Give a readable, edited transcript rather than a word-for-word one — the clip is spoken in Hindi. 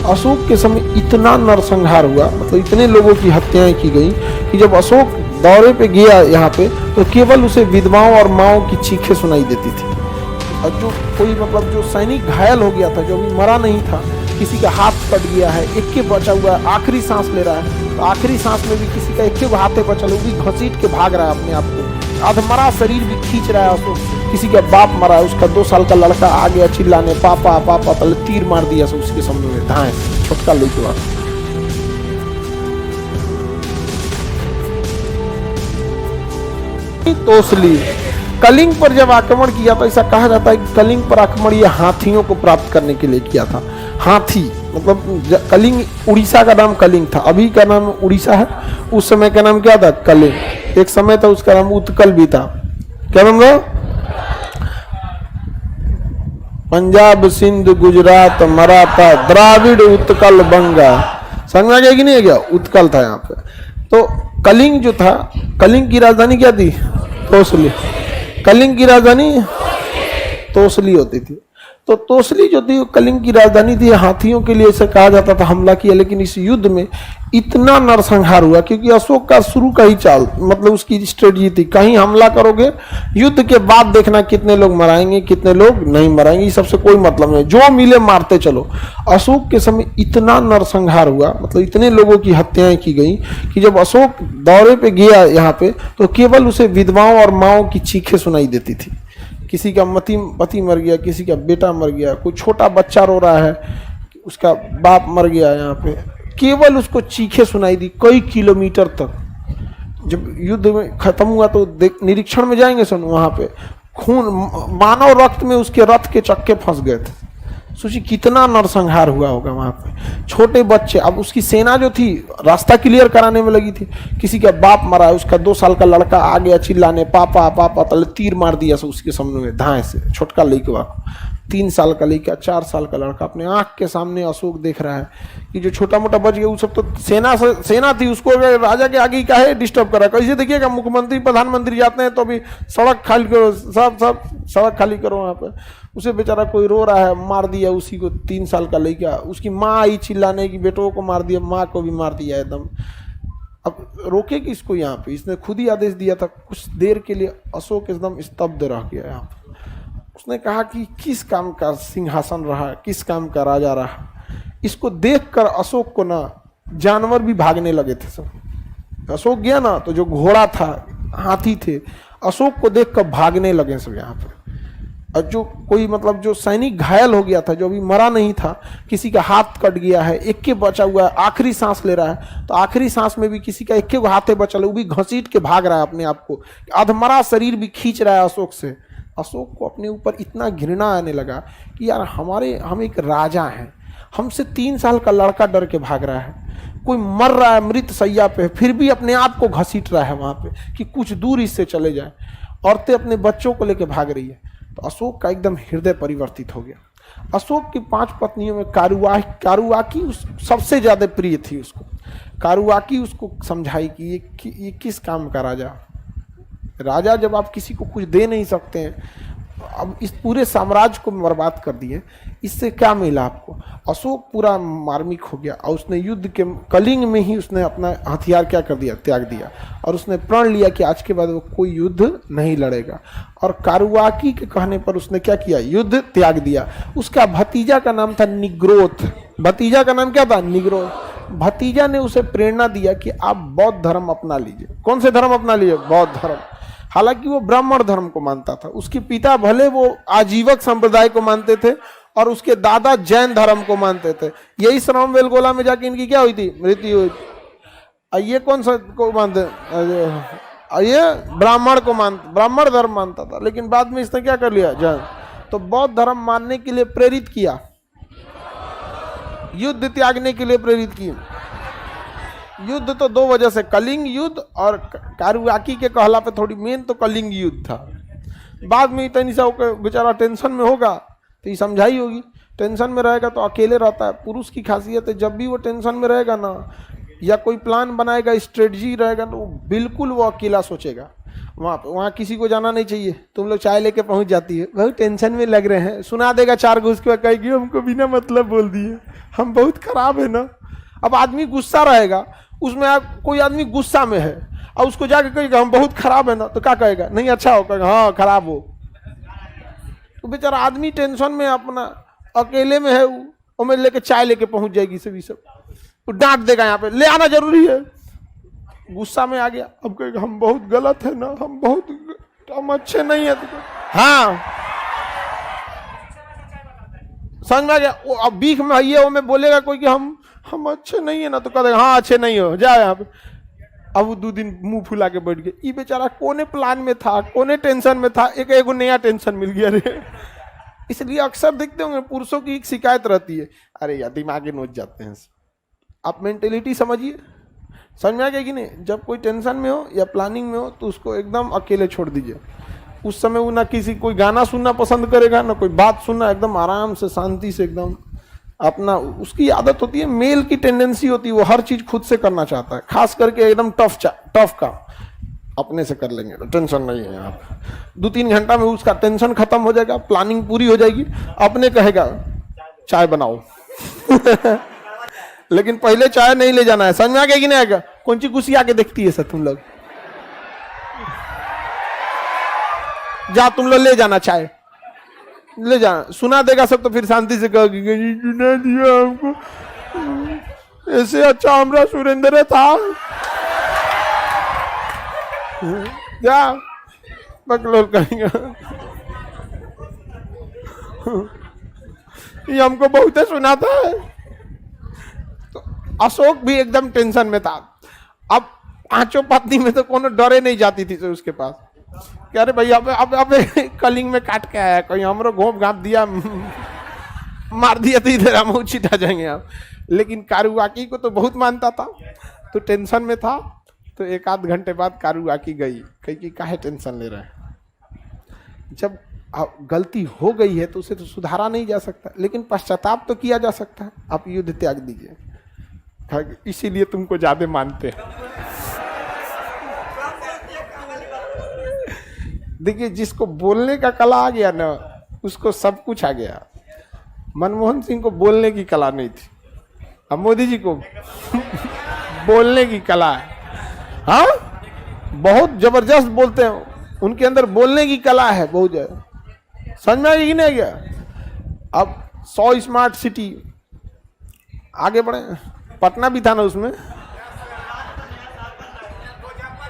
अशोक के समय इतना नरसंहार हुआ, मतलब इतने लोगों की हत्याएं की गई कि जब अशोक दौरे पे गया यहाँ पे तो केवल उसे विधवाओं और माओं की चीखें सुनाई देती थी। और जो कोई मतलब जो सैनिक घायल हो गया था, जो अभी मरा नहीं था, किसी का हाथ कट गया है, एक के बचा हुआ है, आखिरी सांस ले रहा है, तो आखिरी सांस में भी किसी का एक के हाथे बचा, वो भी घसीट के भाग रहा है अपने आप को, अधमरा शरीर भी खींच रहा है उसको। किसी का बाप मरा है, उसका 2 साल का लड़का आ गया चिल्लाने पापा पापा, तले तीर मार दिया उसके सामने में धाए छोटका लेके। तोसली कलिंग पर जब आक्रमण किया तो ऐसा कहा जाता है कि कलिंग पर आक्रमण ये हाथियों को प्राप्त करने के लिए किया था। हाथी मतलब कलिंग, उड़ीसा का नाम कलिंग था, अभी का नाम उड़ीसा है, उस समय का नाम क्या था? कलिंग। एक समय था उसका नाम उत्कल भी था। क्या नाम था? पंजाब, सिंध, गुजरात, मराठा, द्राविड़, उत्कल, बंगा। समझ में आ गया कि नहीं आ गया? उत्कल था यहाँ पे। तो कलिंग जो था, कलिंग की राजधानी क्या थी? तोसली। कलिंग की राजधानी तोसली होती थी। तो तोसली जो थी वो कलिंग की राजधानी थी। हाथियों के लिए ऐसे कहा जाता था हमला किया, लेकिन इस युद्ध में इतना नरसंहार हुआ क्योंकि अशोक का शुरू का ही चाल, मतलब उसकी स्ट्रेटजी थी, कहीं हमला करोगे, युद्ध के बाद देखना कितने लोग मराएंगे कितने लोग नहीं मराएंगे, सबसे कोई मतलब नहीं, जो मिले मारते चलो। अशोक के समय इतना नरसंहार हुआ, मतलब इतने लोगों की हत्याएं की गई कि जब अशोक दौरे पे गया यहाँ पे तो केवल उसे विधवाओं और माओं की चीखें सुनाई देती थी। किसी का पति मर गया, किसी का बेटा मर गया, कोई छोटा बच्चा रो रहा है, उसका बाप मर गया, यहाँ पे केवल उसको चीखें सुनाई दी कई किलोमीटर तक। जब युद्ध में खत्म हुआ तो निरीक्षण में जाएंगे सुन, वहां पे खून, मानव रक्त में उसके रथ के चक्के फंस गए थे। सोचिए कितना नरसंहार हुआ होगा वहां पे। छोटे बच्चे, अब उसकी सेना जो थी रास्ता क्लियर कराने में लगी थी, किसी का बाप मरा है, उसका 2 साल का लड़का आ गया चिल्लाने पापा पापा, तले तीर मार दिया उसके सामने में धाए से छोटका लड़का, 3 साल का लड़का, 4 साल का लड़का, अपने आंख के सामने अशोक देख रहा है कि जो छोटा मोटा बच गया वो सब तो सेना थी, उसको राजा के आगे का है डिस्टर्ब करा। कैसे देखिएगा मुख्यमंत्री प्रधानमंत्री जाते हैं तो अभी सड़क खाली करो, सब सड़क खाली करो, वहाँ पर उसे बेचारा कोई रो रहा है, मार दिया उसी को, 3 साल का लड़का। उसकी माँ आई चिल्लाने की बेटों को मार दिया, माँ को भी मार दिया एकदम। अब रोके कि इसको यहाँ पे, इसने खुद ही आदेश दिया था। कुछ देर के लिए अशोक एकदम स्तब्ध रह गया यहाँ पे। उसने कहा कि किस काम का सिंहासन रहा, किस काम का राजा रहा। इसको देखकर अशोक को ना जानवर भी भागने लगे थे सब। अशोक गया ना तो जो घोड़ा था, हाथी थे, अशोक को देखकर भागने लगे सब यहाँ पे। और जो कोई मतलब जो सैनिक घायल हो गया था, जो अभी मरा नहीं था, किसी का हाथ कट गया है, एक के बचा हुआ है, आखिरी सांस ले रहा है, तो आखिरी सांस में भी किसी का एक के हाथे बचा, वो भी घसीट के भाग रहा है अपने आप को, अधमरा शरीर भी खींच रहा है अशोक से। अशोक को अपने ऊपर इतना घृणा आने लगा कि यार हम एक राजा हैं, हमसे 3 साल का लड़का डर के भाग रहा है, कोई मर रहा है मृत सैया पे, फिर भी अपने आप को घसीट रहा है वहां पे कि कुछ दूर इससे चले जाए। औरतें अपने बच्चों को लेकर भाग रही है। तो अशोक का एकदम हृदय परिवर्तित हो गया। अशोक की 5 पत्नियों में कारुआकी सबसे ज्यादा प्रिय थी उसको। कारुआकी उसको समझाई कि ये किस काम का राजा जब आप किसी को कुछ दे नहीं सकते हैं, अब इस पूरे साम्राज्य को बर्बाद कर दिए, इससे क्या मिला आपको? अशोक पूरा मार्मिक हो गया और उसने युद्ध के कलिंग में ही उसने अपना हथियार क्या कर दिया? त्याग दिया। और उसने प्रण लिया कि आज के बाद वो कोई युद्ध नहीं लड़ेगा। और कारुआकी के कहने पर उसने क्या किया? युद्ध त्याग दिया। उसका भतीजा का नाम था निग्रोथ। भतीजा का नाम क्या था? निग्रोथ। भतीजा ने उसे प्रेरणा दिया कि आप बौद्ध धर्म अपना लीजिए। कौन से धर्म अपना लीजिए? बौद्ध धर्म। हालांकि वो ब्राह्मण धर्म को मानता था। उसके पिता भले वो आजीवक संप्रदाय को मानते थे और उसके दादा जैन धर्म को मानते थे। यही श्रमबेलगोला में जाके इनकी क्या हुई थी? मृत्यु हुई थी। ये कौन सा को मानते? ये ब्राह्मण धर्म मानता था, लेकिन बाद में इसने क्या कर लिया? जैन। तो बौद्ध धर्म मानने के लिए प्रेरित किया, युद्ध त्यागने के लिए प्रेरित किया। युद्ध तो 2 वजह से, कलिंग युद्ध और कारुआकी के कहला पे थोड़ी मेन तो कलिंग युद्ध था। बाद में इतनी सा बेचारा टेंशन में होगा तो ये समझाई होगी। टेंशन में रहेगा तो अकेले रहता है। पुरुष की खासियत है, जब भी वो टेंशन में रहेगा ना, या कोई प्लान बनाएगा, स्ट्रेटजी रहेगा, तो बिल्कुल वो अकेला सोचेगा। वहाँ किसी को जाना नहीं चाहिए, तुम लोग चाय लेके पहुंच जाती है, बहुत टेंशन में लग रहे हैं, सुना देगा 4 घूस के बाद कहेगी हमको बिना मतलब बोल दिए, हम बहुत खराब है ना। अब आदमी गुस्सा रहेगा, उसमें कोई आदमी गुस्सा में है और उसको जाके कहेगा हम बहुत खराब है ना, तो क्या कहेगा, नहीं अच्छा हो, कहेगा हाँ खराब हो। तो बेचारा आदमी टेंशन में अपना अकेले में है, वो मैं लेके चाय लेके पहुंच जाएगी सभी सब, तो डांट देगा, यहाँ पे ले आना जरूरी है, गुस्सा में आ गया, अब कहेगा हम बहुत गलत है ना, हम अच्छे नहीं है। हाँ समझ में आ गया। वो अब बीख में है, वो में बोलेगा कोई कि हम अच्छे नहीं है ना, तो कहेगा हाँ अच्छे नहीं हो, जाओ यहाँ पे। अब वो 2 दिन मुंह फुला के बैठ गए, ये बेचारा कोने प्लान में था, कोने टेंशन में था, एक नया टेंशन मिल गया रे। इसलिए अक्सर देखते होंगे पुरुषों की एक शिकायत रहती है, अरे यार दिमागे नोच जाते हैं। आप मेंटेलिटी समझिए, समझ में आ गया कि नहीं। जब कोई टेंशन में हो या प्लानिंग में हो तो उसको एकदम अकेले छोड़ दीजिए। उस समय वो ना किसी कोई गाना सुनना पसंद करेगा, ना कोई बात सुनना, एकदम आराम से शांति से एकदम अपना, उसकी आदत होती है, मेल की टेंडेंसी होती है, वो हर चीज खुद से करना चाहता है, खास करके एकदम टफ का अपने से कर लेंगे तो टेंशन नहीं है। आप 2-3 घंटा में उसका टेंशन खत्म हो जाएगा, प्लानिंग पूरी हो जाएगी, अपने कहेगा चाय बनाओ। लेकिन पहले चाय नहीं ले जाना है, समझ में आ गया कि नहीं आएगा। कौन सी गुस्सी आके देखती है सर तुम लोग, जा तुम लोग ले जाना चाय, ले जाना, सुना देगा सब तो फिर शांति से कहोगी सुना दिया हमको, ऐसे अच्छा हमारा सुरेंद्र था। जा बकलोल करेंगे, ये हमको बहुत सुनाता है। तो अशोक भी एकदम टेंशन में था। अब 5 पत्नी में तो कोनो डरे नहीं जाती थी उसके पास, क्या अरे भैया अब कलिंग में काट के आया, कहीं हमरो घोंप घाप दिया मार दिया तो इधर हम छिटा जाएंगे आप। लेकिन कारुआकी को तो बहुत मानता था, तो टेंशन में था। तो 1-8 घंटे बाद कारुआकी गई, कही कि काहे टेंशन ले रहे हैं। जब गलती हो गई है तो उसे तो सुधारा नहीं जा सकता, लेकिन पश्चाताप तो किया जा सकता है। आप युद्ध त्याग दीजिए, इसीलिए तुमको ज्यादा मानते हैं। देखिए जिसको बोलने का कला आ गया ना, उसको सब कुछ आ गया। मनमोहन सिंह को बोलने की कला नहीं थी, अब मोदी जी को बोलने की कला है। हाँ बहुत जबरदस्त बोलते हैं, उनके अंदर बोलने की कला है बहुत ज्यादा। समझ में आएगी नहीं गया। अब 100 स्मार्ट सिटी आगे बढ़े, पटना भी था ना उसमें।